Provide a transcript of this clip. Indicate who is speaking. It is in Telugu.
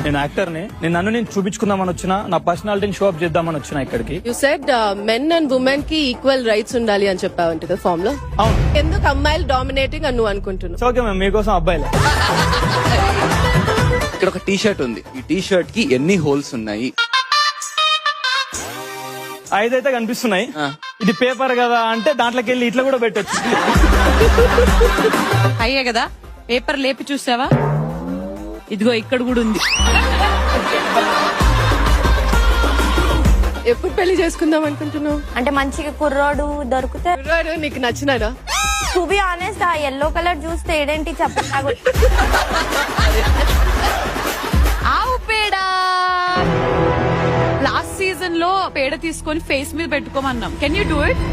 Speaker 1: నేను యాక్టర్ ని. నన్ను నేను చూపించుకుందామని వచ్చినా, నా పర్సనాలిటీని షో అప్ చేద్దామని వచ్చినా ఇక్కడికి.
Speaker 2: You said men and women కి ఈక్వల్ రైట్స్ ఉండాలి అని చెప్పావంట కదా ఫామ్ లో.
Speaker 1: అవును.
Speaker 2: ఎందుకు అమ్మాయిలు డామినేటింగ్ అని నువ్వు అనుకుంటున్నావు?
Speaker 1: ఓకే మ్యామ్, మీకోసం అబ్బాయిలే.
Speaker 3: ఇక్కడ ఒక టీ షర్ట్ ఉంది. ఈ టీ షర్ట్ కి ఎన్ని హోల్స్ ఉన్నాయి?
Speaker 1: 5 అయితే కనిపిస్తున్నాయి. ఇది పేపర్ కదా అంటే దాంట్లోకి వెళ్ళి ఇట్లా కూడా పెట్టొచ్చు.
Speaker 4: అయ్యే కదా పేపర్ లేపి చూసావా? ఇదిగో ఇక్కడ కూడా ఉంది.
Speaker 2: ఎప్పుడు పెళ్లి చేసుకుందాం అనుకుంటున్నావు?
Speaker 5: అంటే మంచిగా కుర్రోడు దొరికితే.
Speaker 2: కుర్రాడు నీకు నచ్చినాడా?
Speaker 5: టు బి ఆనెస్ట్, ఆ ఎల్లో కలర్ చూస్తే ఏడేంటి చెప్పండి.
Speaker 4: ఆవు పేడ లాస్ట్ సీజన్ లో పేడ తీసుకొని ఫేస్ మీద పెట్టుకోమన్నాం. Can you do it?